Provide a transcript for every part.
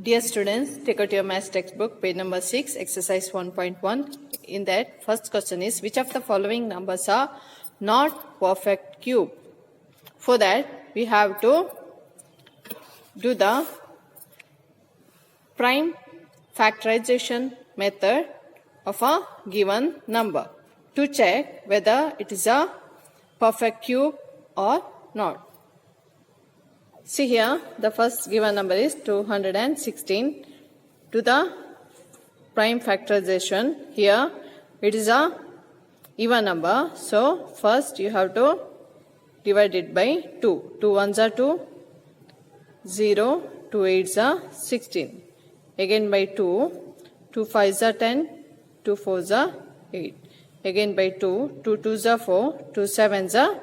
Dear students, take out your maths textbook, page number 6, exercise 1.1. In that, first question is, which of the following numbers are not perfect cube? For that, we have to do the prime factorization method of a given number to check whether it is a perfect cube or not. See here, the first given number is 216. To the prime factorization, here it is a even number. So, first you have to divide it by 2. 2 ones are 2, 0, 2 eights are 16. Again by 2, 2 fives are 10, 2 fours are 8. Again by 2, 2 twos are 4, 2 sevens are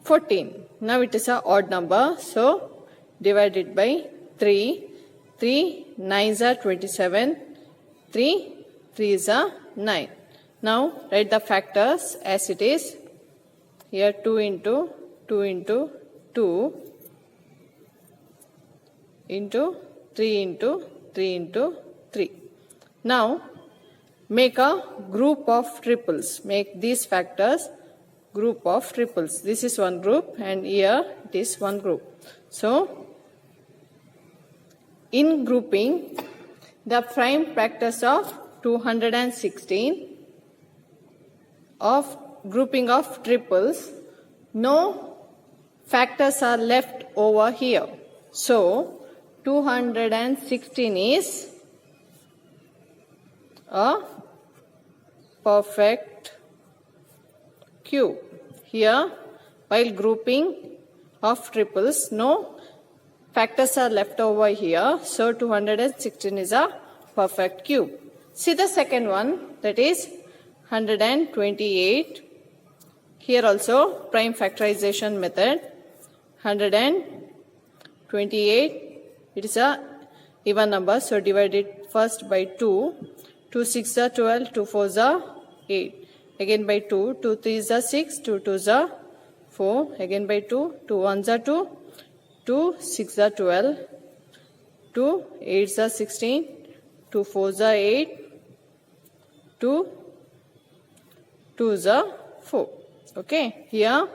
14. Now it is an odd number, so divide it by 3. 3 nines are 27, 3 threes are 9. Now write the factors as it is. Here 2 into 2 into 2 into 3 into 3 into 3. Now make a group of triples. Make these factors group of triples. This is one group and here it is one group. So, in grouping the prime factors of 216 of grouping of triples, no factors are left over here. So, 216 is a perfect cube. Here, while grouping of triples, no factors are left over here. So, 216 is a perfect cube. See the second one, that is 128. Here also, prime factorization method. 128, it is a even number. So, divide it first by 2. 2 6 are 12, 2 4s are 8. Again by 2, 2 3s are 6, 2 2s are 4. Again by 2, 2 1s are 2, 2 6 are 12, 2 8s are 16, 2 4s are 8, 2 2s are 4. Okay, here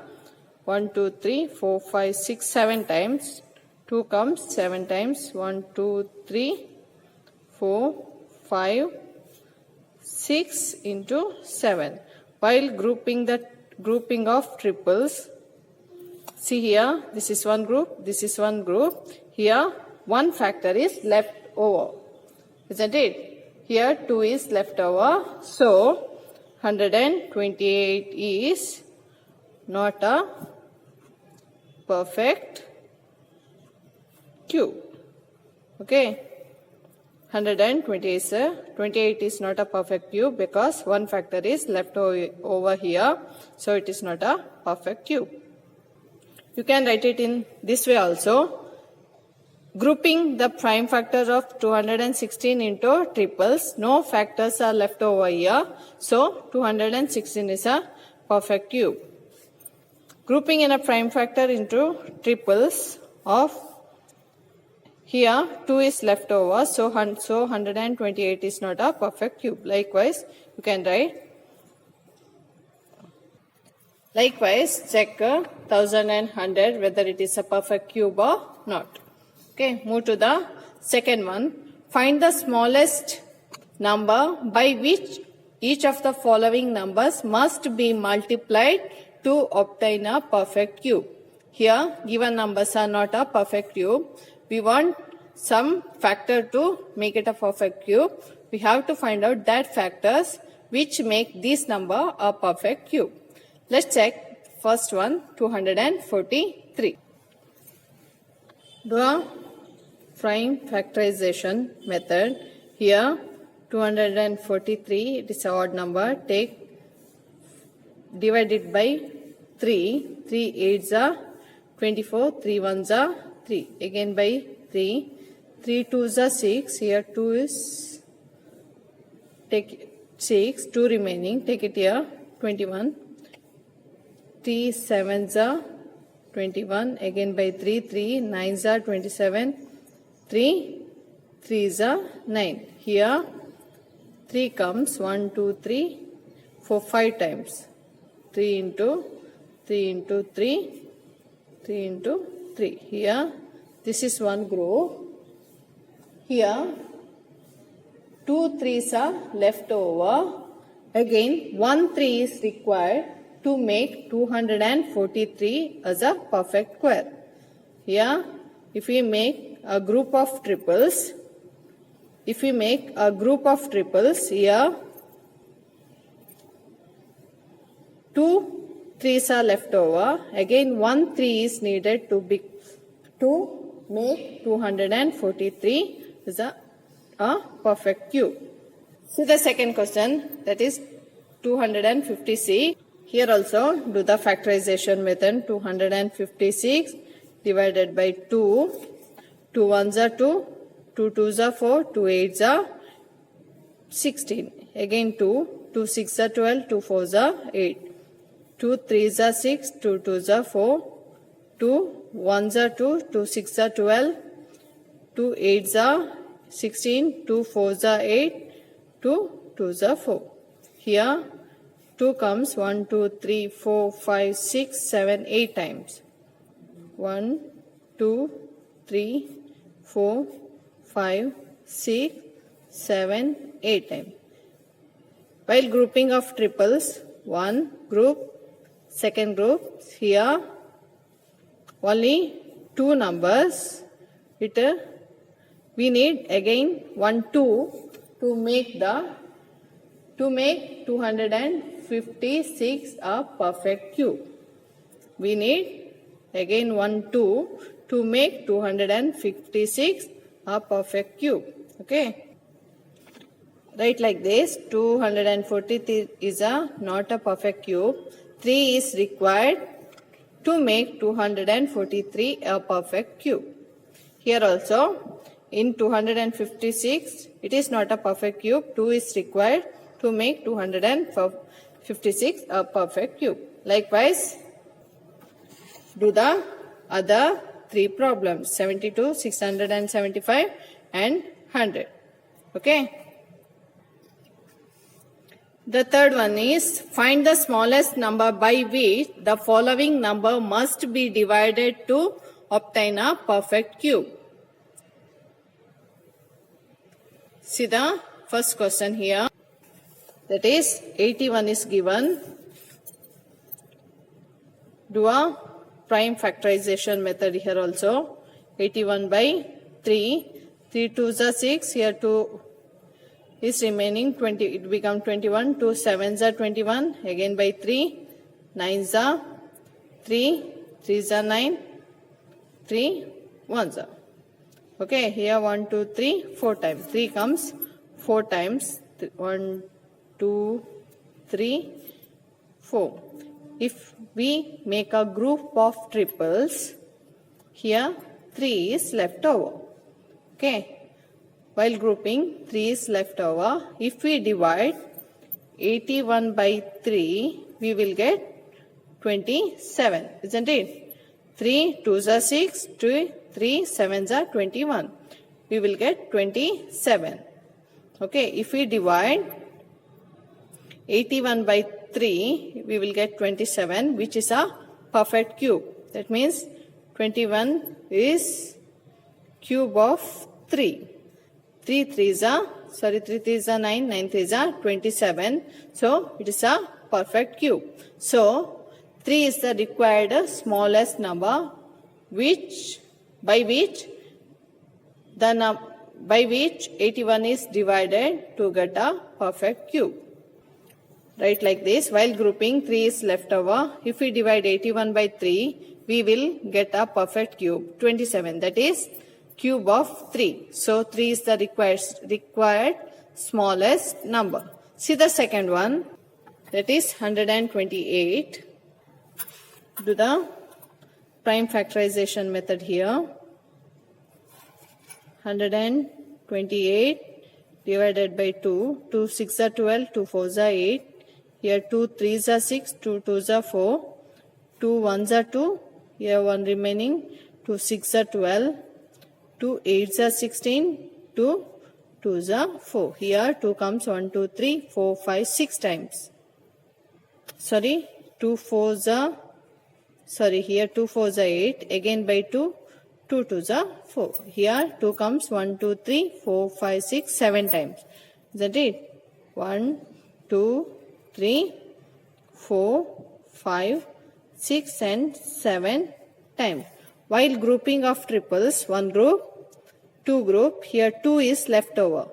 1 2 3 4 5 6 7 times. 2 comes 7 times. 1 2 3 4 5 6 into 7. While grouping of triples, see here, this is one group, this is one group. Here, one factor is left over, isn't it? Here, 2 is left over. So, 128 is not a perfect cube. Okay. 128 is not a perfect cube because one factor is left over here. So, it is not a perfect cube. You can write it in this way also. Grouping the prime factor of 216 into triples, no factors are left over here. So, 216 is a perfect cube. Grouping in a prime factor into triples of here 2 is left over, so 128 is not a perfect cube. Likewise, you can write. Likewise, check 1000 and 100 whether it is a perfect cube or not. Okay, move to the second one. Find the smallest number by which each of the following numbers must be multiplied to obtain a perfect cube. Here, given numbers are not a perfect cube. We want some factor to make it a perfect cube. We have to find out that factors which make this number a perfect cube. Let's check first one, 243. Do a prime factorization method. Here 243, it is an odd number. Divide it by 3. 3 8s are 24, 3 1s are 3. Again by 3. 3 2s are 6. Here 2 is, take 6. 2 remaining. Take it here. 21. 3 7s are 21. Again by 3. 3 9s are 27. 3 3 is a 9. Here 3 comes 1, 2, 3, 4, 5 times. 3 into 3 into 3, 3 into 3. Here this is one group. Here 2 3s are left over. Again 1 3 is required to make 243 as a perfect square. Here if we make a group of triples, here 2 3s are left over. Again 1 3 is needed to make 243 is a perfect cube. See the second question, that is 256. Here also do the factorization method. 256 divided by 2. 2 1s are 2, 2 2s are 4, 2 8s are 16. Again 2, 2 6s are 12, 2 4s are 8. 2 3s are 6, 2 2s are 4, 2 1s are 2, 2 6s are 12, 2 8s are 16, 2 4s are 8, 2 2s are 4. Here 2 comes 1, 2, 3, 4, 5, 6, 7, 8 times. 1, 2, 3, 4, 5, 6, 7, 8 times. While grouping of triples, one group, second group, here only 2 numbers. We need again 1 2 to make 256 a perfect cube. We need again 1 2 to make 256 a perfect cube. Okay. Write like this. 243 is not a perfect cube. 3 is required to make 243 a perfect cube. Here also in 256 it is not a perfect cube. 2 is required to make 256 a perfect cube. Likewise, do the other 3 problems, 72, 675 and 100. Okay. The third one is find the smallest number by which the following number must be divided to obtain a perfect cube. See the first question here. That is 81 is given. Do a prime factorization method here also. 81 by 3. 3 2s are 6. Here 2 is remaining 20. It become 21. 2 7s are 21. Again by 3. 9s are 3. 3s are 9. 3 1s are. Okay. Here 1 2 3 4 times. 3 comes 4 times. 1 2 3 4. If we make a group of triples, here 3 is left over. Okay. While grouping, 3 is left over. If we divide 81 by 3, we will get 27, isn't it? 3 2s are 6, 3 7s are 21. We will get 27. Okay. If we divide 81 by 3, we will get 27, which is a perfect cube. That means 21 is cube of 3. 3 3s are 9, 9 3s are 27. So it is a perfect cube. So 3 is the required smallest number by which 81 is divided to get a perfect cube. Write like this. While grouping, 3 is left over. If we divide 81 by 3, we will get a perfect cube, 27. That is cube of 3. So 3 is the required smallest number. See the second one. That is 128. Do the prime factorization method here. 128 divided by 2. 2 6 are 12, 2 4s are 8. Here 2 3s are 6, 2 2s are 4, 2 1s are 2. Here 1 remaining. 2 6 are 12, 2 8s are 16, 2 2s are 4. Here 2 comes 1, 2, 3, 4, 5, 6 times. Sorry, 2 4s are, sorry, here 2 4s are 8. Again by 2, 2 2s are 4. Here 2 comes 1, 2, 3, 4, 5, 6, 7 times. Isn't it? 1, 2, 3, 4, 5, 6 and 7 times. While grouping of triples, one group, two group, here 2 is left over.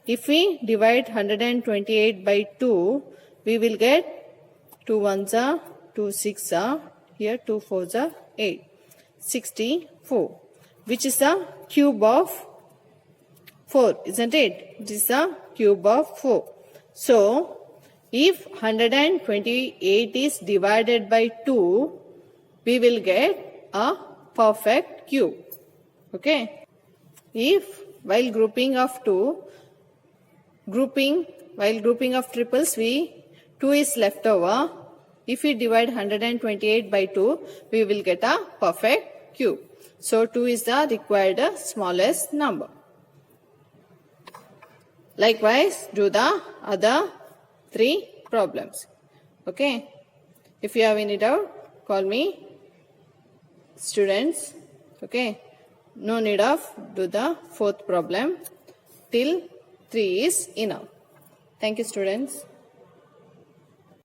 If we divide 128 by 2, we will get 2 1s are, 2 6 are, here 2 4s are 8, 64, which is the cube of 4, isn't it? It is the cube of 4. So, if 128 is divided by 2, we will get a perfect cube. Okay. If while grouping of triples, 2 is left over. If we divide 128 by 2, we will get a perfect cube. So 2 is the required smallest number. Likewise, do the other 3 problems. Okay. If you have any doubt, call me, students. Okay. No need of do the 4th problem. Till 3 is enough. Thank you, students.